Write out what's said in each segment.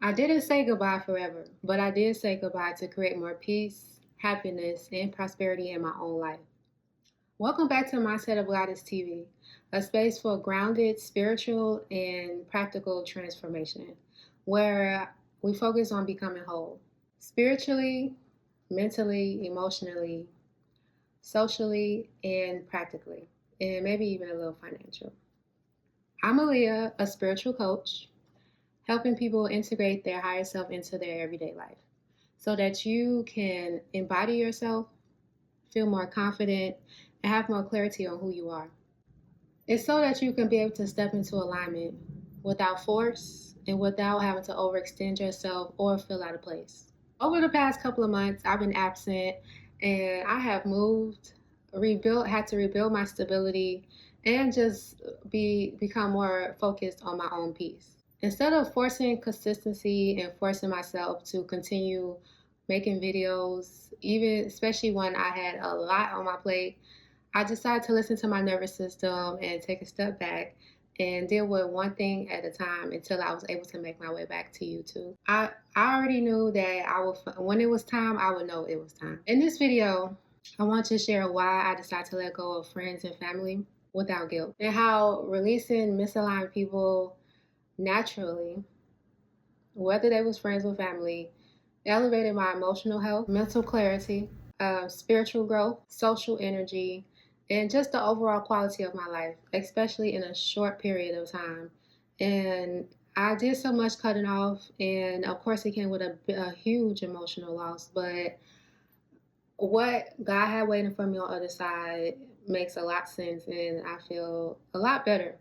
I didn't say goodbye forever, but I did say goodbye to create more peace, happiness, and prosperity in my own life. Welcome back to Mindset of Goddess TV, a space for grounded, spiritual, and practical transformation, where we focus on becoming whole spiritually, mentally, emotionally, socially, and practically, and maybe even a little financial. I'm Aaliyah, a spiritual coach, helping people integrate their higher self into their everyday life so that you can embody yourself, feel more confident, and have more clarity on who you are. It's so that you can be able to step into alignment without force and without having to overextend yourself or feel out of place. Over the past couple of months, I've been absent and I have moved, had to rebuild my stability and just become more focused on my own peace. Instead of forcing consistency and forcing myself to continue making videos, even especially when I had a lot on my plate, I decided to listen to my nervous system and take a step back and deal with one thing at a time until I was able to make my way back to YouTube. I already knew that when it was time, I would know it was time. In this video, I want to share why I decided to let go of friends and family without guilt and how releasing misaligned people naturally, whether they was friends or family, elevated my emotional health, mental clarity, spiritual growth, social energy, and just the overall quality of my life, especially in a short period of time. And I did so much cutting off, and of course, it came with a huge emotional loss. But what God had waiting for me on the other side makes a lot of sense, and I feel a lot better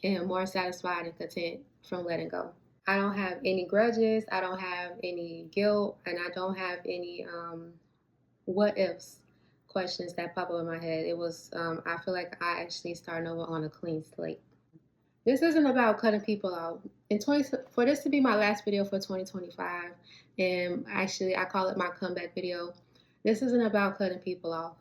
and more satisfied and content from letting go. I don't have any grudges, I don't have any guilt, and I don't have any what ifs questions that pop up in my head. I feel like I actually starting over on a clean slate. This isn't about cutting people out. For this to be my last video for 2025, and actually I call it my comeback video, this isn't about cutting people off.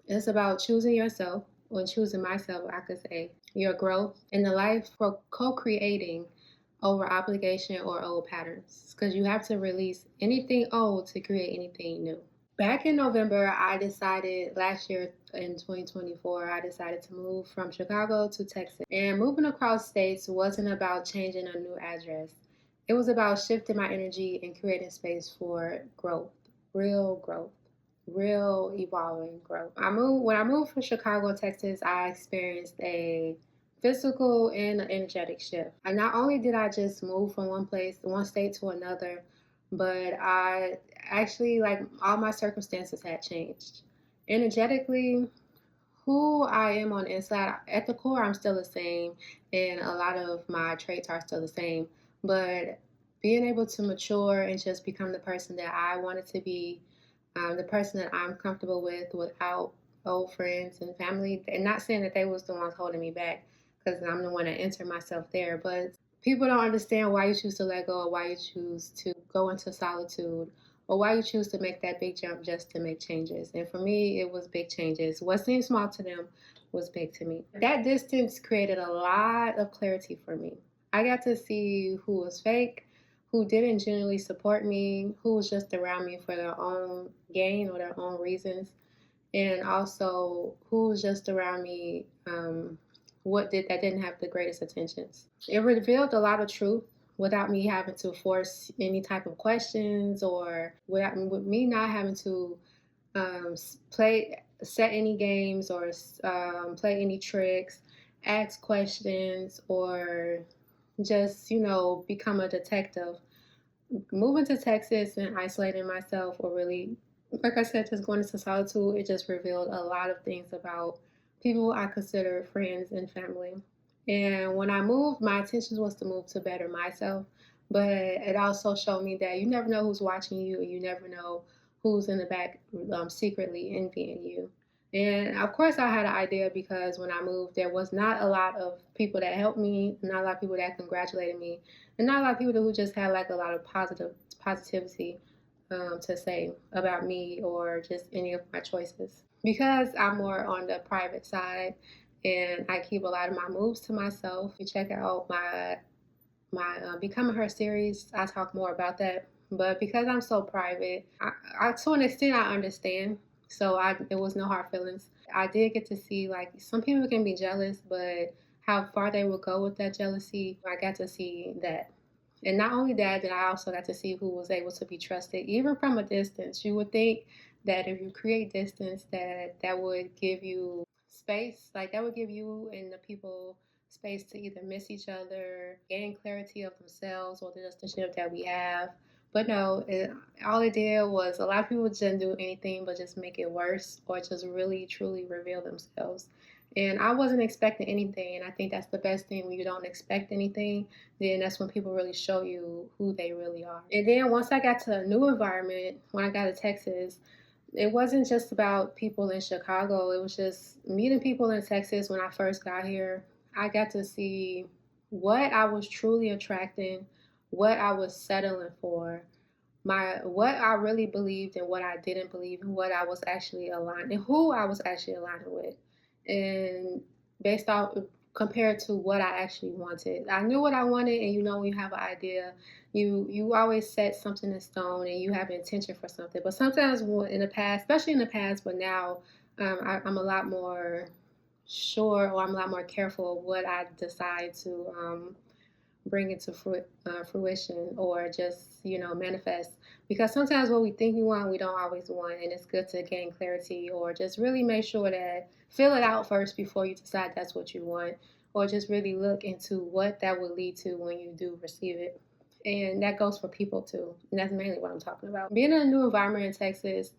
It's about choosing yourself, or choosing myself, I could say, your growth in the life for co-creating over obligation or old patterns. Because you have to release anything old to create anything new. Back in November, last year in 2024, I decided to move from Chicago to Texas. And moving across states wasn't about changing a new address. It was about shifting my energy and creating space for growth, real evolving growth. When I moved from Chicago, Texas, I experienced a physical and energetic shift. And not only did I just move from one state to another, but I actually, like, all my circumstances had changed. Energetically, who I am on the inside, at the core, I'm still the same, and a lot of my traits are still the same. But being able to mature and just become the person that I wanted to be, the person that I'm comfortable with without old friends and family, and not saying that they was the ones holding me back, because I'm the one that entered myself there, but people don't understand why you choose to let go, or why you choose to go into solitude, or why you choose to make that big jump just to make changes. And for me, it was big changes. What seemed small to them was big to me. That distance created a lot of clarity for me. I got to see who was fake, who didn't genuinely support me, who was just around me for their own gain or their own reasons, and also who was just around me that didn't have the greatest intentions. It revealed a lot of truth without me having to force any type of questions, or with me not having to set any games, or play any tricks, ask questions, or just, become a detective. Moving to Texas and isolating myself, or really, like I said, just going into solitude, it just revealed a lot of things about people I consider friends and family. And when I moved, my intentions was to move to better myself, but it also showed me that you never know who's watching you, and you never know who's in the back secretly envying you. And of course, I had an idea, because when I moved, there was not a lot of people that helped me, not a lot of people that congratulated me, and not a lot of people who just had like a lot of positivity to say about me or just any of my choices. Because I'm more on the private side and I keep a lot of my moves to myself. You check out my my Becoming Her series, I talk more about that. But because I'm so private, to an extent, I understand. So it was no hard feelings. I did get to see, like, some people can be jealous, but how far they would go with that jealousy, I got to see that. And not only that, but I also got to see who was able to be trusted, even from a distance. You would think that if you create distance, that would give you space, like that would give you and the people space to either miss each other, gain clarity of themselves or the relationship that we have. But no, all it did was a lot of people didn't do anything but just make it worse or just really truly reveal themselves. And I wasn't expecting anything, and I think that's the best thing when you don't expect anything, then that's when people really show you who they really are. And then once I got to a new environment, when I got to Texas, it wasn't just about people in Chicago. It was just meeting people in Texas when I first got here. I got to see what I was truly attracting, what I was settling for, what I really believed and what I didn't believe, and what I was actually aligned and who I was actually aligned with. And based off compared to what I actually wanted. I knew what I wanted, and when you have an idea, you always set something in stone and you have intention for something. But sometimes in the past, especially in the past, but now I'm a lot more sure, or I'm a lot more careful of what I decide to bring it to fruition, or just manifest, because sometimes what we think we want we don't always want, and it's good to gain clarity or just really make sure that fill it out first before you decide that's what you want, or just really look into what that would lead to when you do receive it. And that goes for people too, and that's mainly what I'm talking about. Being in a new environment in Texas,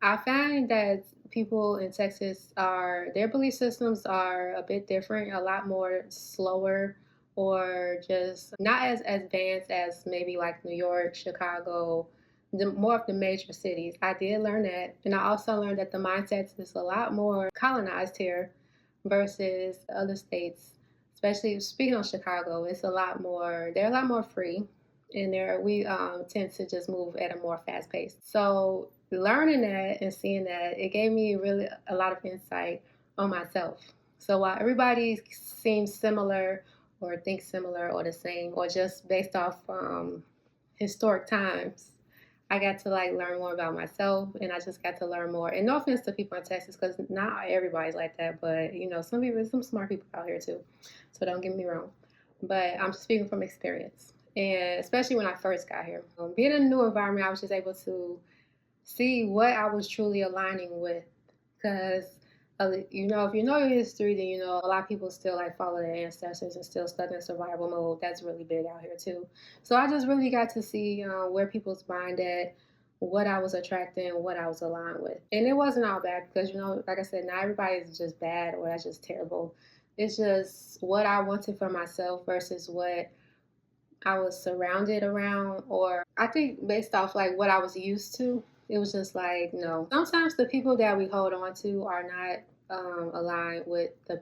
I find that people in Texas their belief systems are a bit different, a lot more slower, or just not as advanced as maybe like New York, Chicago, more of the major cities. I did learn that. And I also learned that the mindset is a lot more colonized here versus other states. Especially speaking of Chicago, they're a lot more free, and we tend to just move at a more fast pace. So learning that and seeing that, it gave me really a lot of insight on myself. So while everybody seems similar or thinks similar or the same, or just based off historic times, I got to like learn more about myself, and I just got to learn more. And no offense to people in Texas, because not everybody's like that, but some smart people out here too. So don't get me wrong. But I'm speaking from experience, and especially when I first got here, being in a new environment, I was just able to see what I was truly aligning with. Because, if you know your history, then a lot of people still like follow their ancestors and still stuck in survival mode. That's really big out here too. So I just really got to see where people's mind at, what I was attracting, what I was aligned with. And it wasn't all bad because, like I said, not everybody is just bad or that's just terrible. It's just what I wanted for myself versus what I was surrounded around, or I think based off like what I was used to, it was just like, no. Sometimes the people that we hold on to are not aligned with the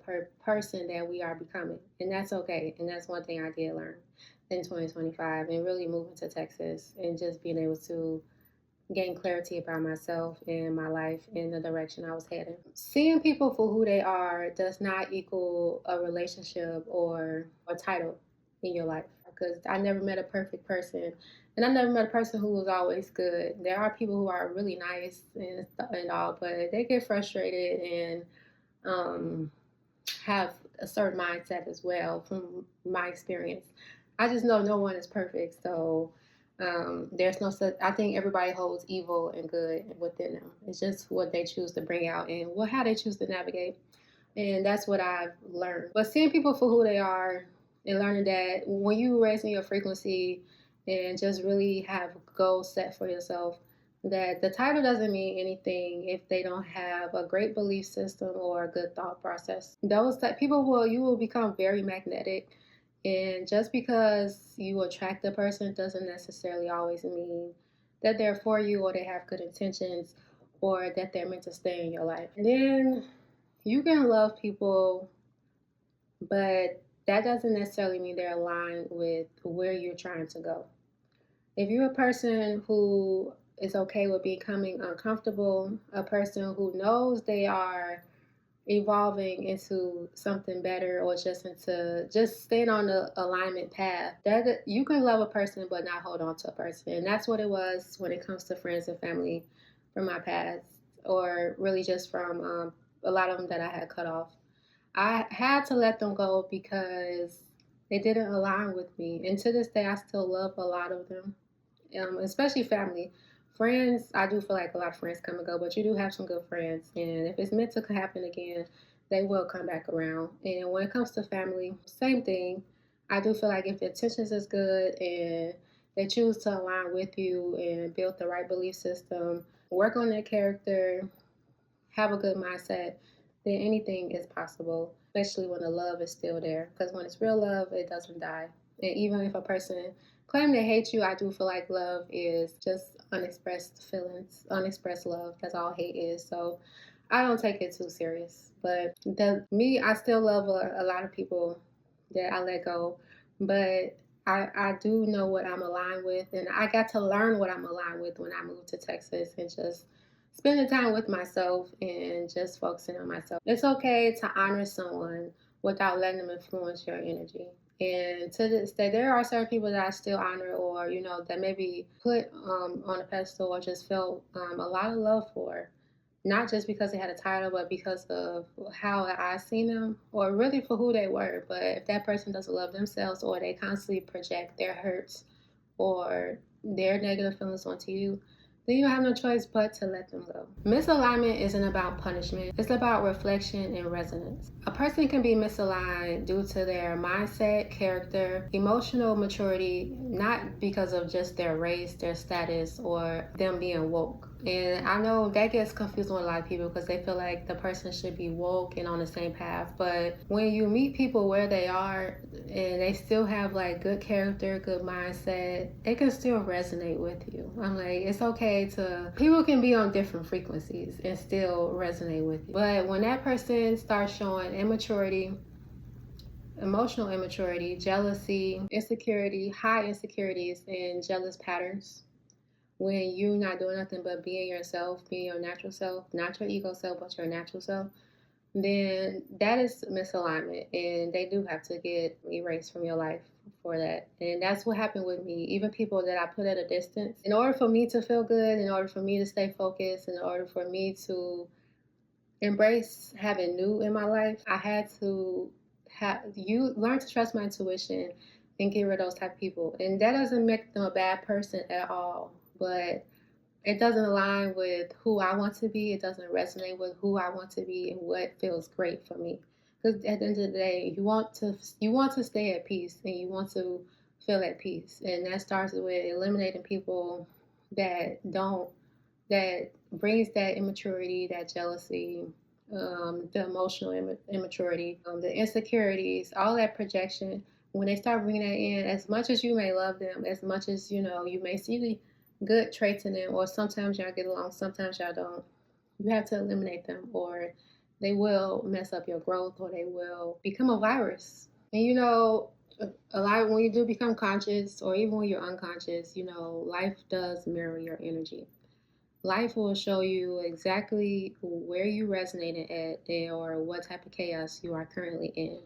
person that we are becoming, and that's okay. And that's one thing I did learn in 2025, and really moving to Texas and just being able to gain clarity about myself and my life and the direction I was heading. Seeing people for who they are does not equal a relationship or a title in your life, because I never met a perfect person, and I never met a person who was always good. There are people who are really nice and all, but they get frustrated and have a certain mindset as well. From my experience, I just know no one is perfect, so there's no such. I think everybody holds evil and good within them. It's just what they choose to bring out and how they choose to navigate. And that's what I've learned. But seeing people for who they are and learning that when you raising your frequency and just really have goals set for yourself, that the title doesn't mean anything if they don't have a great belief system or a good thought process. Those that you will become very magnetic. And just because you attract a person doesn't necessarily always mean that they're for you or they have good intentions or that they're meant to stay in your life. And then you can love people, but that doesn't necessarily mean they're aligned with where you're trying to go. If you're a person who is okay with becoming uncomfortable, a person who knows they are evolving into something better, or just staying on the alignment path. That you can love a person but not hold on to a person. And that's what it was when it comes to friends and family from my past, or really just from a lot of them that I had cut off. I had to let them go because they didn't align with me. And to this day, I still love a lot of them, especially family. Friends, I do feel like a lot of friends come and go, but you do have some good friends. And if it's meant to happen again, they will come back around. And when it comes to family, same thing. I do feel like if the intentions is good and they choose to align with you and build the right belief system, work on their character, have a good mindset, then anything is possible, especially when the love is still there. Because when it's real love, it doesn't die. And even if a person claim they hate you, I do feel like love is just unexpressed feelings, unexpressed love. That's all hate is. So I don't take it too serious. But I still love a lot of people that I let go. But I do know what I'm aligned with, and I got to learn what I'm aligned with when I moved to Texas and just spending time with myself and just focusing on myself. It's okay to honor someone without letting them influence your energy. And to this day, there are certain people that I still honor, or that maybe put on a pedestal, or just felt a lot of love for, not just because they had a title, but because of how I seen them, or really for who they were. But if that person doesn't love themselves, or they constantly project their hurts or their negative feelings onto you, then you have no choice but to let them go. Misalignment isn't about punishment, it's about reflection and resonance. A person can be misaligned due to their mindset, character, emotional maturity, not because of just their race, their status, or them being woke. And I know that gets confused with a lot of people because they feel like the person should be woke and on the same path. But when you meet people where they are and they still have like good character, good mindset, it can still resonate with you. I'm like, it's okay people can be on different frequencies and still resonate with you. But when that person starts showing immaturity, emotional immaturity, jealousy, insecurity, high insecurities, and jealous patterns, when you're not doing nothing but being yourself, being your natural self, not your ego self, but your natural self, then that is misalignment, and they do have to get erased from your life for that. And that's what happened with me. Even people that I put at a distance, in order for me to feel good, in order for me to stay focused, in order for me to embrace having new in my life, I had to learn to trust my intuition and get rid of those type of people. And that doesn't make them a bad person at all, but it doesn't align with who I want to be. It doesn't resonate with who I want to be and what feels great for me. Because at the end of the day, you want to stay at peace, and you want to feel at peace, and that starts with eliminating people that brings that immaturity, that jealousy, the emotional immaturity, the insecurities, all that projection. When they start bringing that in, as much as you may love them, as much as you may see the good traits in them, or sometimes y'all get along, sometimes y'all don't, you have to eliminate them, or they will mess up your growth, or they will become a virus. And a lot when you do become conscious, or even when you're unconscious, life does mirror your energy. Life will show you exactly where you resonated at, or what type of chaos you are currently in.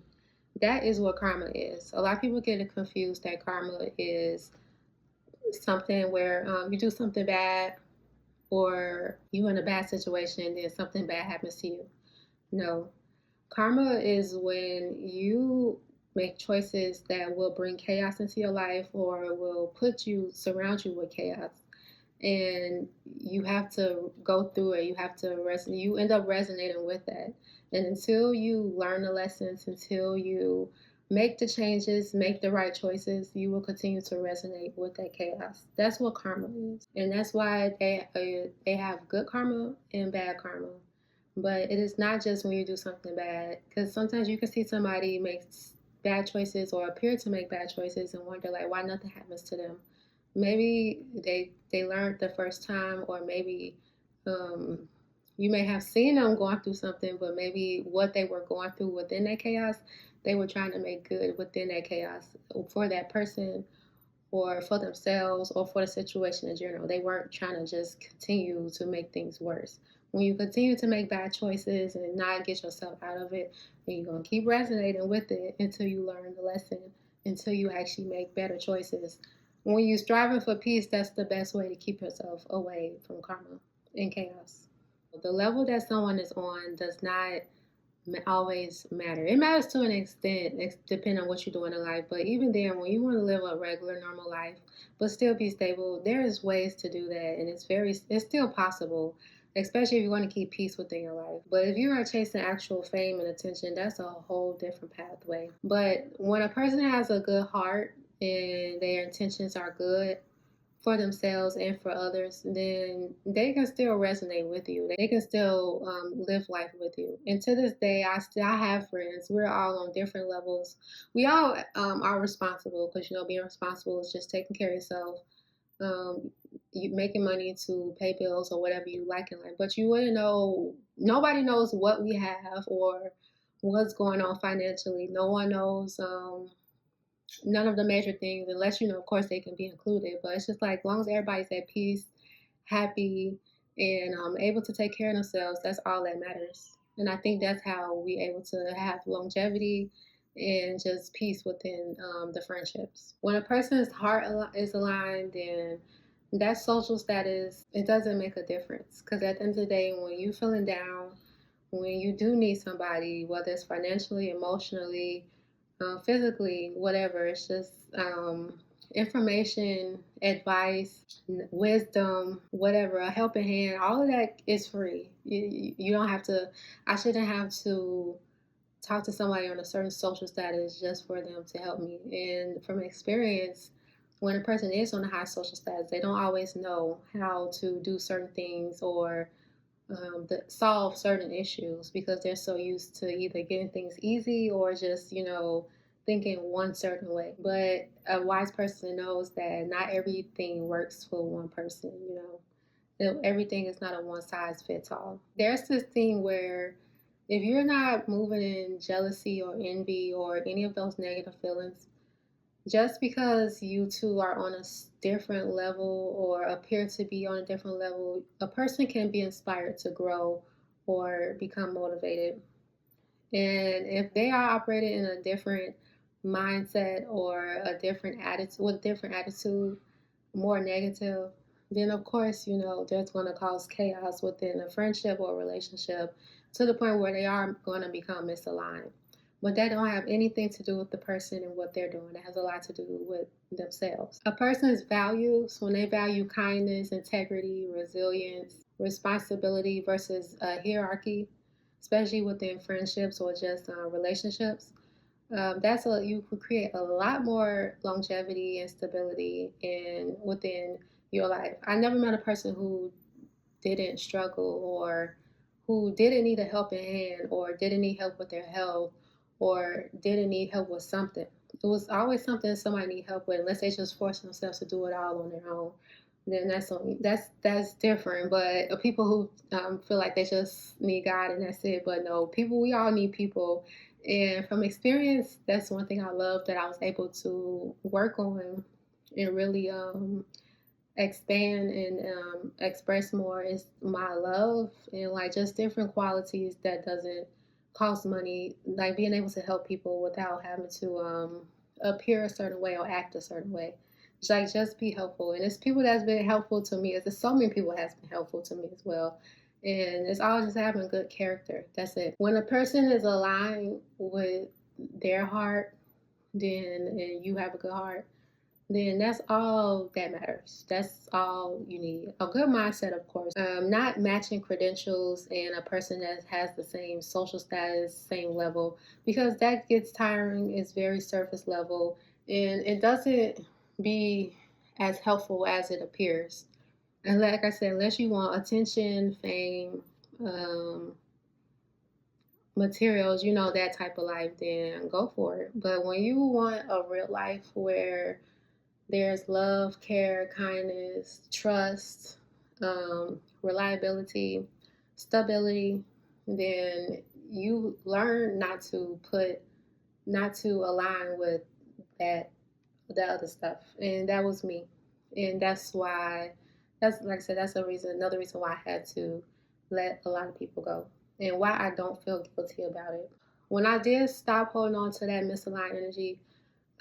That is what karma is. A lot of people get it confused that karma is something where you do something bad, or you in a bad situation and then something bad happens to you. No. Karma is when you make choices that will bring chaos into your life, or will surround you with chaos. And you have to go through it. You end up resonating with that. And until you learn the lessons, until you make the changes, make the right choices, you will continue to resonate with that chaos. That's what karma is. And that's why they have good karma and bad karma. But it is not just when you do something bad, because sometimes you can see somebody makes bad choices or appear to make bad choices and wonder like why nothing happens to them. Maybe they learned the first time, or maybe you may have seen them going through something, but maybe what they were going through within that chaos, they were trying to make good within that chaos for that person, or for themselves, or for the situation in general. They weren't trying to just continue to make things worse. When you continue to make bad choices and not get yourself out of it, then you're going to keep resonating with it until you learn the lesson, until you actually make better choices. When you're striving for peace, that's the best way to keep yourself away from karma and chaos. The level that someone is on does not always matter. It matters to an extent, depending on what you're doing in life. But even then, when you want to live a regular, normal life, but still be stable, there is ways to do that, and it's still possible. Especially if you want to keep peace within your life. But if you are chasing actual fame and attention, that's a whole different pathway. But when a person has a good heart and their intentions are good, for themselves and for others, then they can still resonate with you. They can still live life with you. And to this day, I have friends. We're all on different levels. We all are responsible because being responsible is just taking care of yourself, um, you making money to pay bills or whatever you like in life. But you wouldn't know. Nobody knows what we have or what's going on financially. No one knows. None of the major things, unless of course, they can be included. But it's just like, as long as everybody's at peace, happy, and able to take care of themselves, that's all that matters. And I think that's how we able to have longevity and just peace within the friendships. When a person's heart is aligned, then that social status, it doesn't make a difference. Because at the end of the day, when you feeling down, when you do need somebody, whether it's financially, emotionally, physically, whatever. It's just information, advice, wisdom, whatever, a helping hand. All of that is free. You don't have to, I shouldn't have to talk to somebody on a certain social status just for them to help me. And from experience, when a person is on a high social status, they don't always know how to do certain things or solve certain issues because they're so used to either getting things easy or just, thinking one certain way. But a wise person knows that not everything works for one person. Everything is not a one size fits all. There's this thing where if you're not moving in jealousy or envy or any of those negative feelings, just because you two are on a different level or appear to be on a different level, a person can be inspired to grow or become motivated. And if they are operating in a different mindset or a different attitude, with different attitude, more negative, then of course, that's going to cause chaos within a friendship or relationship to the point where they are going to become misaligned. But that don't have anything to do with the person and what they're doing. It has a lot to do with themselves. A person's values, when they value kindness, integrity, resilience, responsibility versus hierarchy, especially within friendships or just relationships, you can create a lot more longevity and stability within your life. I never met a person who didn't struggle or who didn't need a helping hand or didn't need help with their health or didn't need help with something. It was always something somebody need help with, unless they just force themselves to do it all on their own. Then that's different. But people who feel like they just need God and that's it. But no, we all need people. And from experience, that's one thing I love that I was able to work on and really expand and express more is my love and like just different qualities that doesn't cost money, like being able to help people without having to appear a certain way or act a certain way. Just be helpful. And it's people that's been helpful to me. It's so many people has been helpful to me as well. And it's all just having good character. That's it. When a person is aligned with their heart, then and you have a good heart, then that's all that matters. That's all you need. A good mindset, of course. Not matching credentials and a person that has the same social status, same level, because that gets tiring. It's very surface level, and it doesn't be as helpful as it appears. And like I said, unless you want attention, fame, um, materials, that type of life, then go for it. But when you want a real life where there's love, care, kindness, trust, reliability, stability. Then you learn not to align with that, the other stuff. And that was me. And that's why, that's like I said, that's another reason why I had to let a lot of people go and why I don't feel guilty about it. When I did stop holding on to that misaligned energy,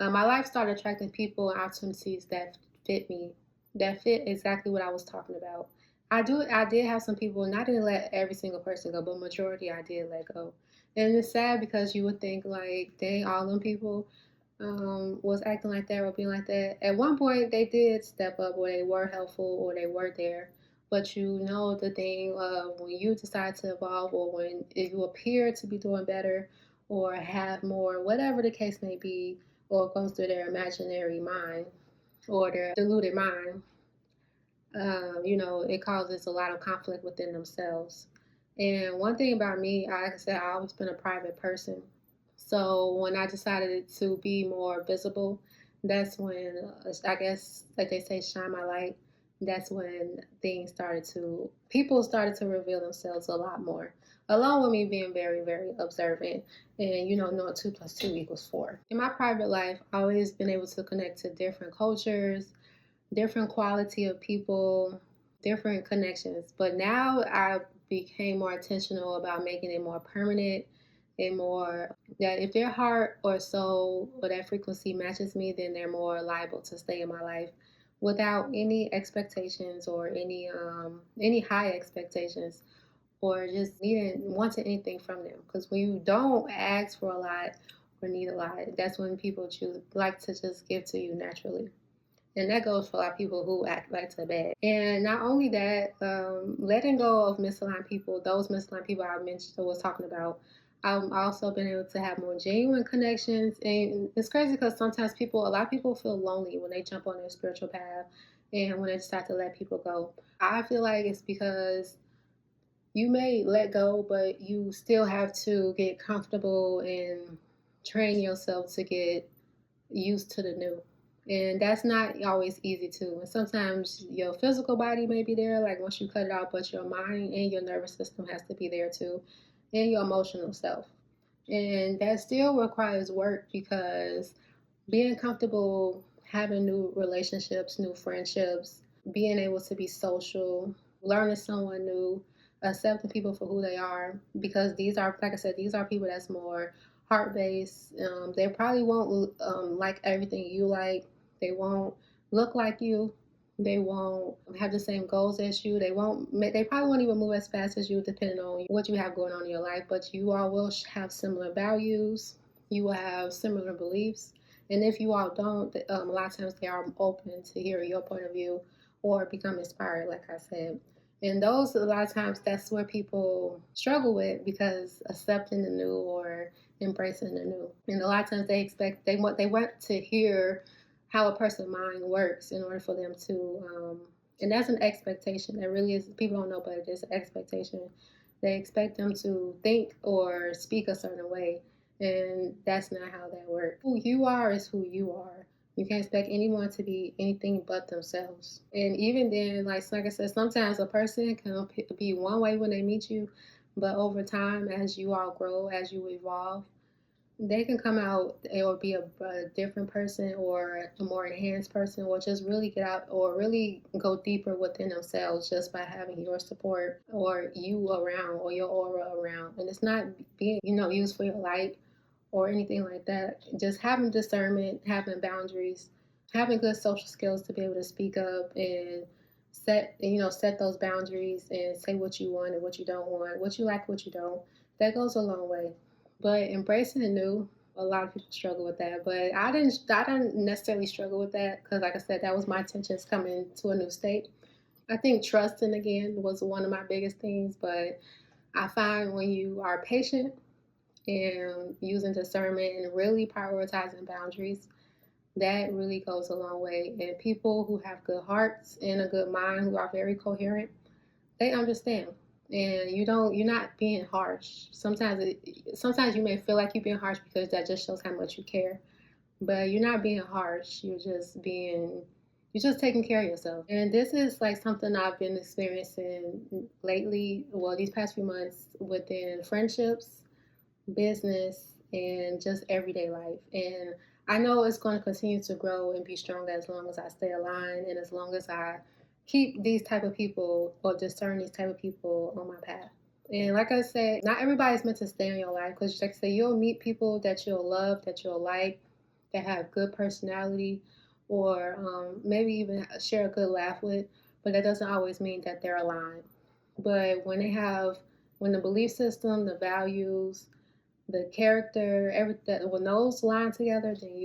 my life started attracting people and opportunities that fit me, that fit exactly what I was talking about. I did have some people, and I didn't let every single person go, but majority I did let go. And it's sad because you would think like, dang, all them people was acting like that or being like that. At one point, they did step up, or they were helpful, or they were there. But you know the thing of when you decide to evolve, or when you appear to be doing better, or have more, whatever the case may be, or goes through their imaginary mind or their deluded mind, it causes a lot of conflict within themselves. And one thing about me, like I said, I've always been a private person. So when I decided to be more visible, that's when I guess, like they say, shine my light. That's when people started to reveal themselves a lot more. Along with me being very, very observant and, knowing 2 + 2 = 4. In my private life, I've always been able to connect to different cultures, different quality of people, different connections. But now I became more intentional about making it more permanent and more that if their heart or soul or that frequency matches me, then they're more liable to stay in my life without any expectations or any high expectations or just needing wanting anything from them. Because when you don't ask for a lot or need a lot, that's when people choose like to just give to you naturally. And that goes for a lot of people who act like to bad. And not only that, letting go of misaligned people, those misaligned people I mentioned, I was talking about, I've also been able to have more genuine connections. And it's crazy because sometimes a lot of people feel lonely when they jump on their spiritual path and when they decide to let people go. I feel like it's because you may let go, but you still have to get comfortable and train yourself to get used to the new. And that's not always easy too. And sometimes your physical body may be there, like once you cut it out, but your mind and your nervous system has to be there too, and your emotional self. And that still requires work because being comfortable having new relationships, new friendships, being able to be social, learning someone new, accepting people for who they are, because these are, like I said, these are people that's more heart based. They probably won't like everything you like. They won't look like you. They won't have the same goals as you. They won't. They probably won't even move as fast as you, depending on what you have going on in your life. But you all will have similar values. You will have similar beliefs, and if you all don't, a lot of times they are open to hear your point of view or become inspired, like I said. And those, a lot of times, that's where people struggle with because accepting the new or embracing the new. And a lot of times they want to hear how a person's mind works in order for them to, and that's an expectation. That really is, people don't know, but it is an expectation. They expect them to think or speak a certain way, and that's not how that works. Who you are is who you are. You can't expect anyone to be anything but themselves. And even then, like I said, sometimes a person can be one way when they meet you, but over time, as you all grow, as you evolve, they can come out or be a different person or a more enhanced person or just really get out or really go deeper within themselves just by having your support or you around or your aura around. And it's not being, used for your light or anything like that. Just having discernment, having boundaries, having good social skills to be able to speak up and set those boundaries and say what you want and what you don't want, what you like, what you don't. That goes a long way. But embracing the new, a lot of people struggle with that. But I didn't necessarily struggle with that because, like I said, that was my intentions coming to a new state. I think trusting again was one of my biggest things. But I find when you are patient and using discernment and really prioritizing boundaries, that really goes a long way. And people who have good hearts and a good mind, who are very coherent, they understand. And you're not being harsh. Sometimes you may feel like you're being harsh because that just shows how much you care. But you're not being harsh. You're just taking care of yourself. And this is like something I've been experiencing lately, well, these past few months within friendships, business, and just everyday life. And I know it's going to continue to grow and be strong as long as I stay aligned and as long as I keep these type of people or discern these type of people on my path. And like I said, not everybody's meant to stay in your life because, like I said, you'll meet people that you'll love, that you'll like, that have good personality, or maybe even share a good laugh with. But that doesn't always mean that they're aligned. But when the belief system, the values, the character, everything, when those line together, then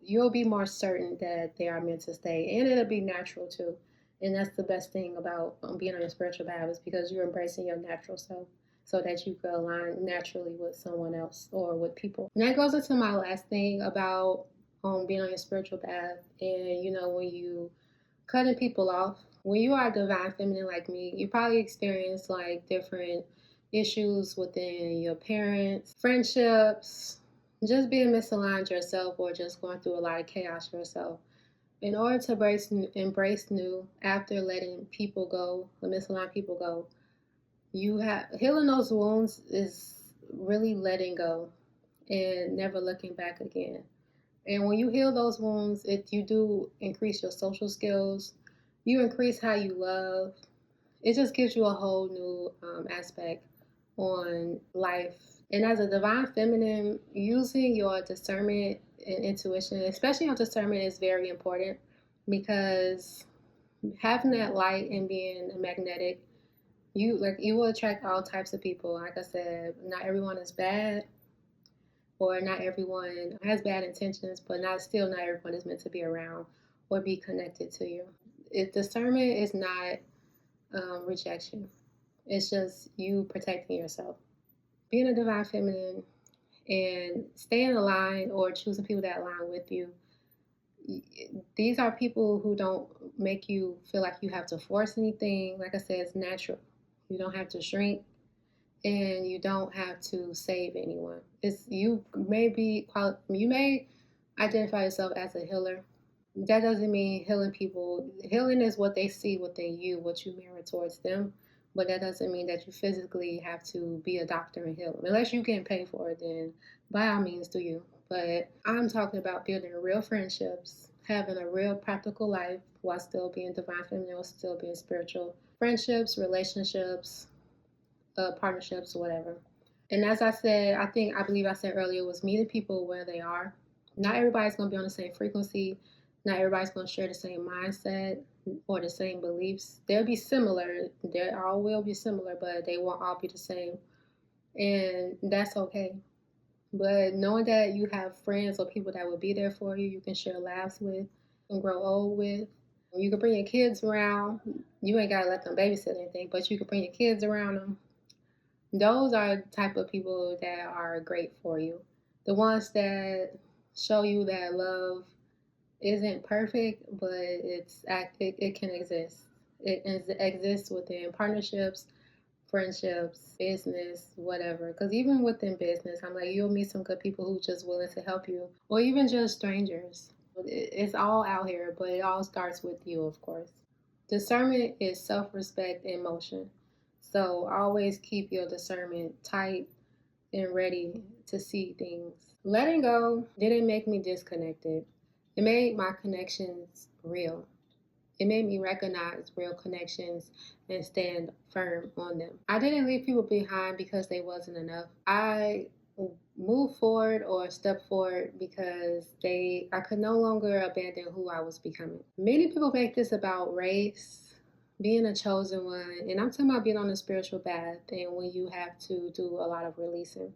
you'll be more certain that they are meant to stay, and it'll be natural too. And that's the best thing about being on your spiritual path is because you're embracing your natural self, so that you can align naturally with someone else or with people. And that goes into my last thing about being on your spiritual path, and when you cutting people off. When you are divine feminine like me, you probably experience like different issues within your parents, friendships, just being misaligned yourself, or just going through a lot of chaos yourself. In order to embrace new after letting people go, the misaligned people go, you have healing those wounds is really letting go and never looking back again. And when you heal those wounds, you do increase your social skills, you increase how you love. It just gives you a whole new aspect on life. And as a divine feminine, using your discernment and intuition, especially your discernment, is very important because having that light and being magnetic, you will attract all types of people. Like I said, not everyone is bad, or not everyone has bad intentions, but not everyone is meant to be around or be connected to you. Discernment is not rejection. It's just you protecting yourself. Being a divine feminine and staying aligned or choosing people that align with you. These are people who don't make you feel like you have to force anything. Like I said, it's natural. You don't have to shrink, and you don't have to save anyone. You may identify yourself as a healer. That doesn't mean healing people. Healing is what they see within you, what you mirror towards them. But that doesn't mean that you physically have to be a doctor and heal them. Unless you get paid for it, then by all means do you. But I'm talking about building real friendships, having a real practical life while still being divine feminine, while still being spiritual. Friendships, relationships, partnerships, whatever. And as I said, I believe I said earlier, was meeting people where they are. Not everybody's going to be on the same frequency. Not everybody's going to share the same mindset or the same beliefs. They'll be similar. They all will be similar, but they won't all be the same. And that's okay. But knowing that you have friends or people that will be there for you, you can share laughs with and grow old with. You can bring your kids around. You ain't got to let them babysit or anything, but you can bring your kids around them. Those are the type of people that are great for you. The ones that show you that love isn't perfect, but it can exist. It exists within partnerships, friendships, business, whatever. Because even within business, I'm like, you'll meet some good people who just willing to help you, or even just strangers. It's all out here, but it all starts with you, of course. Discernment is self-respect in motion. So always keep your discernment tight and ready to see things. Letting go didn't make me disconnected. It made my connections real. It made me recognize real connections and stand firm on them. I didn't leave people behind because they wasn't enough. I moved forward or stepped forward because I could no longer abandon who I was becoming. Many people make this about race, being a chosen one, and I'm talking about being on a spiritual path and when you have to do a lot of releasing.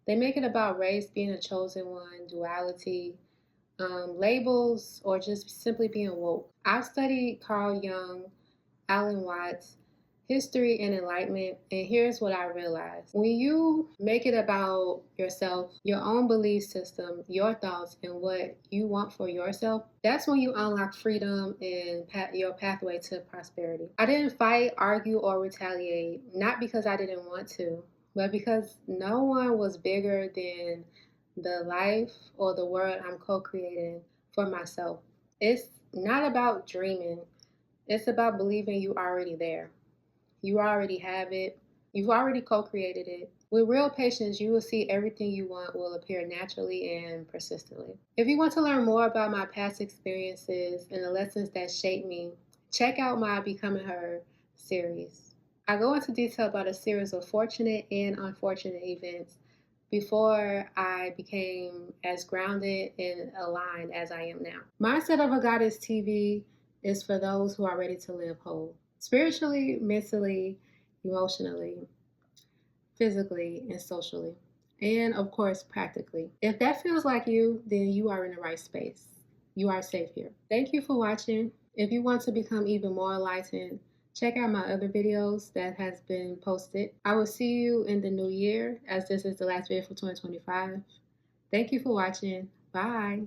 They make it about race, being a chosen one, duality, labels, or just simply being woke. I've studied Carl Jung, Alan Watts, history and enlightenment, and here's what I realized. When you make it about yourself, your own belief system, your thoughts, and what you want for yourself, that's when you unlock freedom and your pathway to prosperity. I didn't fight, argue, or retaliate, not because I didn't want to, but because no one was bigger than the life or the world I'm co-creating for myself. It's not about dreaming. It's about believing you already there. You already have it. You've already co-created it. With real patience, you will see everything you want will appear naturally and persistently. If you want to learn more about my past experiences and the lessons that shaped me, Check out my Becoming Her series. I go into detail about a series of fortunate and unfortunate events before I became as grounded and aligned as I am now. Mindset of a Goddess TV is for those who are ready to live whole, spiritually, mentally, emotionally, physically, and socially. And of course, practically. If that feels like you, then you are in the right space. You are safe here. Thank you for watching. If you want to become even more enlightened, check out my other videos that has been posted. I will see you in the new year, as this is the last video for 2025. Thank you for watching. Bye.